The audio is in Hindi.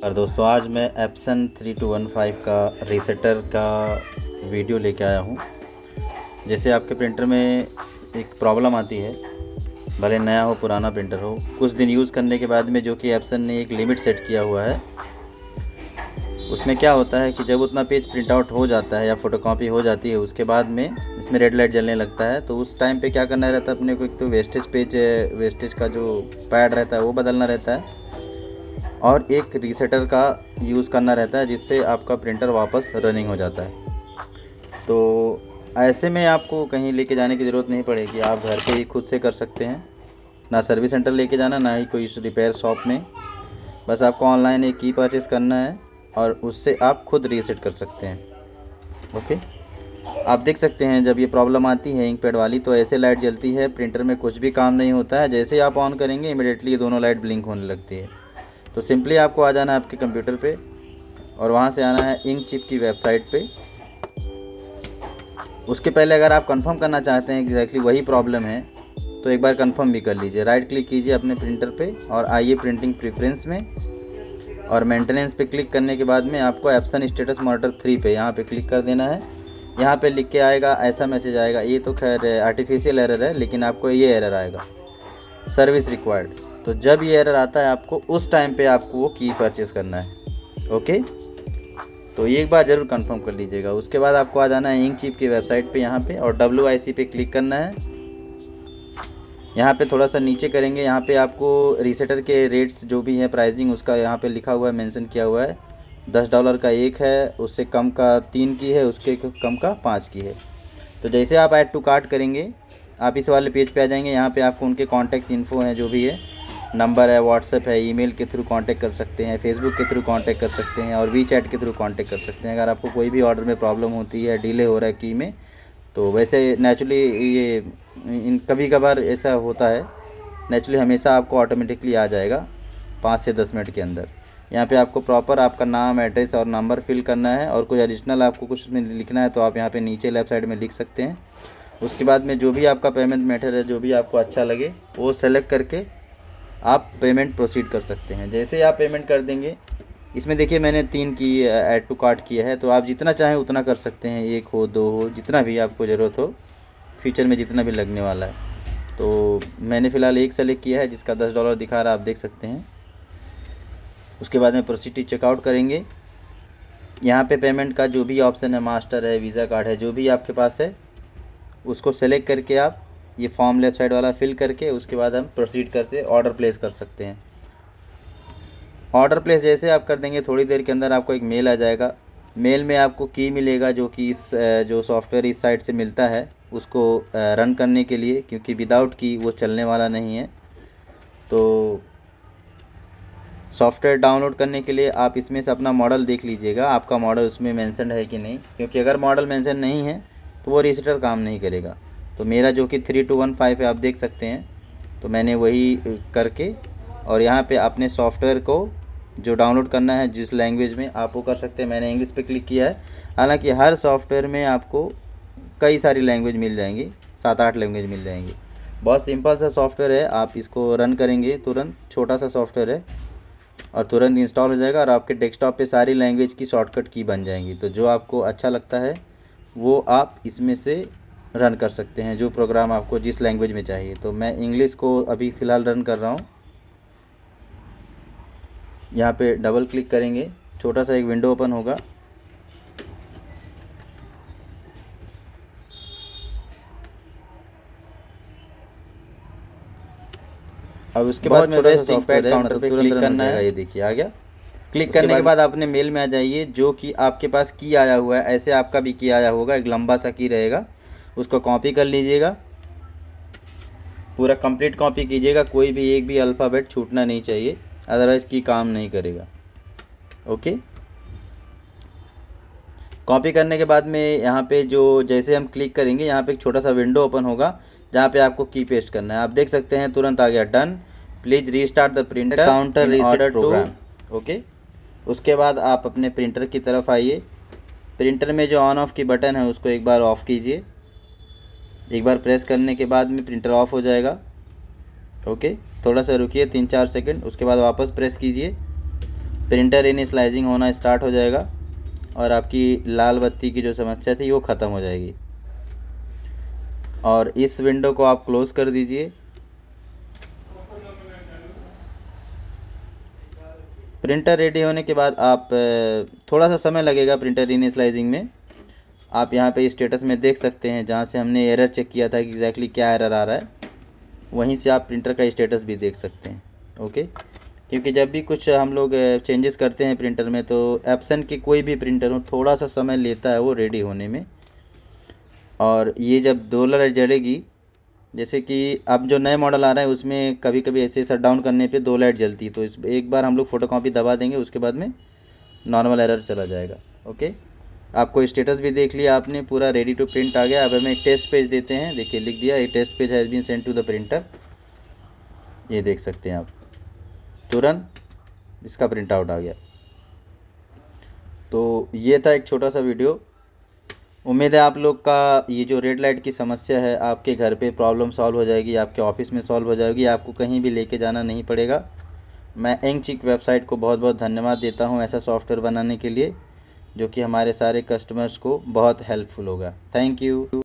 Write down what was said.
और दोस्तों आज मैं एप्सन 3215 का रीसेटर का वीडियो लेके आया हूँ। जैसे आपके प्रिंटर में एक प्रॉब्लम आती है, भले नया हो पुराना प्रिंटर हो, कुछ दिन यूज़ करने के बाद में जो कि एप्सन ने एक लिमिट सेट किया हुआ है, उसमें क्या होता है कि जब उतना पेज प्रिंट आउट हो जाता है या फ़ोटोकॉपी हो जाती है, उसके बाद में इसमें रेड लाइट जलने लगता है। तो उस टाइम पे क्या करना रहता है अपने को, एक तो वेस्टेज का जो पैड रहता है वो बदलना रहता है, और एक रीसेटर का यूज़ करना रहता है, जिससे आपका प्रिंटर वापस रनिंग हो जाता है। तो ऐसे में आपको कहीं लेके जाने की ज़रूरत नहीं पड़ेगी, आप घर पे ही खुद से कर सकते हैं। ना सर्विस सेंटर लेके जाना, ना ही कोई रिपेयर शॉप में। बस आपको ऑनलाइन एक की परचेज़ करना है और उससे आप खुद रीसेट कर सकते हैं। ओके, आप देख सकते हैं जब ये प्रॉब्लम आती है इंक पैड वाली, तो ऐसे लाइट जलती है, प्रिंटर में कुछ भी काम नहीं होता है। जैसे ही आप ऑन करेंगे इमिडिएटली ये दोनों लाइट ब्लिंक होने लगती है। तो सिंपली आपको आ जाना है आपके कंप्यूटर पे और वहाँ से आना है इंकचिप की वेबसाइट पे। उसके पहले अगर आप कंफर्म करना चाहते हैं एग्जैक्टली वही प्रॉब्लम है, तो एक बार कंफर्म भी कर लीजिए। राइट क्लिक कीजिए अपने प्रिंटर पे और आइए प्रिंटिंग प्रेफरेंस में, और मेंटेनेंस पे क्लिक करने के बाद में आपको एप्सन स्टेटस मॉनिटर 3 पे यहाँ पे क्लिक कर देना है। यहाँ पे लिख के आएगा, ऐसा मैसेज आएगा। ये तो खैर आर्टिफिशियल एरर है, लेकिन आपको ये एरर आएगा, सर्विस रिक्वायर्ड। तो जब ये एरर आता है आपको उस टाइम पे आपको वो की परचेज़ करना है। ओके, तो ये एक बार ज़रूर कंफर्म कर लीजिएगा। उसके बाद आपको आ जाना है इंकचिप की वेबसाइट पे यहाँ पे, और WIC पे क्लिक करना है। यहाँ पे थोड़ा सा नीचे करेंगे, यहाँ पे आपको रीसेटर के रेट्स जो भी है प्राइसिंग उसका यहाँ पे लिखा हुआ है, मेंशन किया हुआ है। $10 का एक है, उससे कम का 3 की है, उसके कम का 5 की है। तो जैसे आप ऐड टू कार्ट करेंगे आप इस वाले पेज पे आ जाएंगे। यहाँ पे आपको उनके कॉन्टैक्ट्स इन्फो हैं, जो भी है, नंबर है, व्हाट्सएप है, ईमेल के थ्रू कांटेक्ट कर सकते हैं, फेसबुक के थ्रू कांटेक्ट कर सकते हैं, और वीचैट के थ्रू कांटेक्ट कर सकते हैं। अगर आपको कोई भी ऑर्डर में प्रॉब्लम होती है, डिले हो रहा है की में, तो वैसे नेचुरली ये कभी कभार ऐसा होता है, नेचुरली हमेशा आपको ऑटोमेटिकली आ जाएगा 5 से 10 मिनट के अंदर। यहाँ पे आपको प्रॉपर आपका नाम, एड्रेस और नंबर फिल करना है, और कोई एडिशनल आपको कुछ उसमें लिखना है तो आप यहाँ पे नीचे लेफ्ट साइड में लिख सकते हैं। उसके बाद में जो भी आपका पेमेंट मेथड है, जो भी आपको अच्छा लगे वो सेलेक्ट करके आप पेमेंट प्रोसीड कर सकते हैं। जैसे ही आप पेमेंट कर देंगे, इसमें देखिए मैंने 3 की ऐड टू कार्ट किया है, तो आप जितना चाहें उतना कर सकते हैं, 1 हो 2 हो, जितना भी आपको ज़रूरत हो, फ्यूचर में जितना भी लगने वाला है। तो मैंने फ़िलहाल एक सेलेक्ट किया है जिसका $10 दिखा रहा है, आप देख सकते हैं। उसके बाद में प्रोसीड चेकआउट करेंगे। यहाँ पे पेमेंट का जो भी ऑप्शन है, मास्टर है, वीज़ा कार्ड है, जो भी आपके पास है उसको सेलेक्ट करके आप ये फॉर्म लेफ्ट साइड वाला फिल करके उसके बाद हम प्रोसीड करके ऑर्डर प्लेस कर सकते हैं। ऑर्डर प्लेस जैसे आप कर देंगे, थोड़ी देर के अंदर आपको एक मेल आ जाएगा। मेल में आपको की मिलेगा, जो कि इस जो सॉफ्टवेयर इस साइट से मिलता है उसको रन करने के लिए, क्योंकि विदाउट की वो चलने वाला नहीं है। तो सॉफ्टवेयर डाउनलोड करने के लिए आप इसमें से अपना मॉडल देख लीजिएगा, आपका मॉडल उसमें मेंशन है कि नहीं, क्योंकि अगर मॉडल मेंशन नहीं है तो वो रीसेटर काम नहीं करेगा। तो मेरा जो कि 3215 है, आप देख सकते हैं, तो मैंने वही करके, और यहाँ पे अपने सॉफ्टवेयर को जो डाउनलोड करना है जिस लैंग्वेज में आप वो कर सकते हैं। मैंने इंग्लिश पे क्लिक किया है। हालांकि हर सॉफ्टवेयर में आपको कई सारी लैंग्वेज मिल जाएंगी, 7-8 लैंग्वेज मिल जाएंगी। बहुत सिंपल सा सॉफ्टवेयर है, आप इसको रन करेंगे तुरंत, छोटा सा सॉफ्टवेयर है और तुरंत इंस्टॉल हो जाएगा, और आपके डेस्कटॉप पे सारी लैंग्वेज की शॉर्टकट की बन जाएंगी। तो जो आपको अच्छा लगता है वो आप इसमें से रन कर सकते हैं, जो प्रोग्राम आपको जिस लैंग्वेज में चाहिए। तो मैं इंग्लिश को अभी फ़िलहाल रन कर रहा हूँ। यहाँ पे डबल क्लिक करेंगे, छोटा सा एक विंडो ओपन होगा। अब उसके बाद में बेस्ट सॉफ्टवेयर है, मतलब तुरंत रन हो जाएगा। ये देखिए आ गया। क्लिक करने के बाद अपने मेल में आ जाइए, जो कि आपके पास की आया हुआ है, ऐसे आपका भी की आया होगा, एक लंबा सा की रहेगा, उसको कॉपी कर लीजिएगा, पूरा कंप्लीट कॉपी कीजिएगा, कोई भी एक भी अल्फ़ाबेट छूटना नहीं चाहिए, अदरवाइज़ की काम नहीं करेगा। ओके, कॉपी करने के बाद में यहाँ पे जो जैसे हम क्लिक करेंगे, यहाँ पे एक छोटा सा विंडो ओपन होगा जहाँ पे आपको की पेस्ट करना है। आप देख सकते हैं तुरंत आ गया, done, please restart the printer counter reset program. Okay, उसके बाद आप अपने प्रिंटर की तरफ आइए। प्रिंटर में जो ऑन ऑफ की बटन है उसको एक बार ऑफ़ कीजिए। एक बार प्रेस करने के बाद में प्रिंटर ऑफ हो जाएगा। ओके, थोड़ा सा रुकिए 3-4 सेकंड, उसके बाद वापस प्रेस कीजिए। प्रिंटर इनिशियलाइजिंग होना स्टार्ट हो जाएगा और आपकी लाल बत्ती की जो समस्या थी वो ख़त्म हो जाएगी। और इस विंडो को आप क्लोज़ कर दीजिए। प्रिंटर रेडी होने के बाद आप थोड़ा सा समय लगेगा प्रिंटर इनिशियलाइजिंग में। आप यहाँ पे स्टेटस में देख सकते हैं जहाँ से हमने एरर चेक किया था कि एग्जैक्टली क्या एरर आ रहा है, वहीं से आप प्रिंटर का स्टेटस भी देख सकते हैं। ओके, क्योंकि जब भी कुछ हम लोग चेंजेस करते हैं प्रिंटर में तो एप्सन की कोई भी प्रिंटर हो थोड़ा सा समय लेता है वो रेडी होने में। और ये जब 2 लाइट जलेगी, जैसे कि अब जो नए मॉडल आ रहा है उसमें कभी कभी ऐसे शट डाउन करने पे 2 लाइट जलती है, तो इस एक बार हम लोग फ़ोटोकॉपी दबा देंगे, उसके बाद में नॉर्मल एरर चला जाएगा। ओके, आपको स्टेटस भी देख लिया आपने, पूरा रेडी टू प्रिंट आ गया। अब हमें एक टेस्ट पेज देते हैं। देखिए लिख दिया, a test page has been send to the printer. ये देख सकते हैं आप, तुरंत इसका प्रिंट आउट आ गया। तो ये था एक छोटा सा वीडियो। उम्मीद है आप लोग का ये जो रेड लाइट की समस्या है आपके घर पे प्रॉब्लम सॉल्व हो जाएगी, आपके ऑफिस में सॉल्व हो जाएगी, आपको कहीं भी लेके जाना नहीं पड़ेगा। मैं इंकचिक वेबसाइट को बहुत बहुत धन्यवाद देता हूँ ऐसा सॉफ्टवेयर बनाने के लिए, जो कि हमारे सारे कस्टमर्स को बहुत हेल्पफुल होगा। Thank you.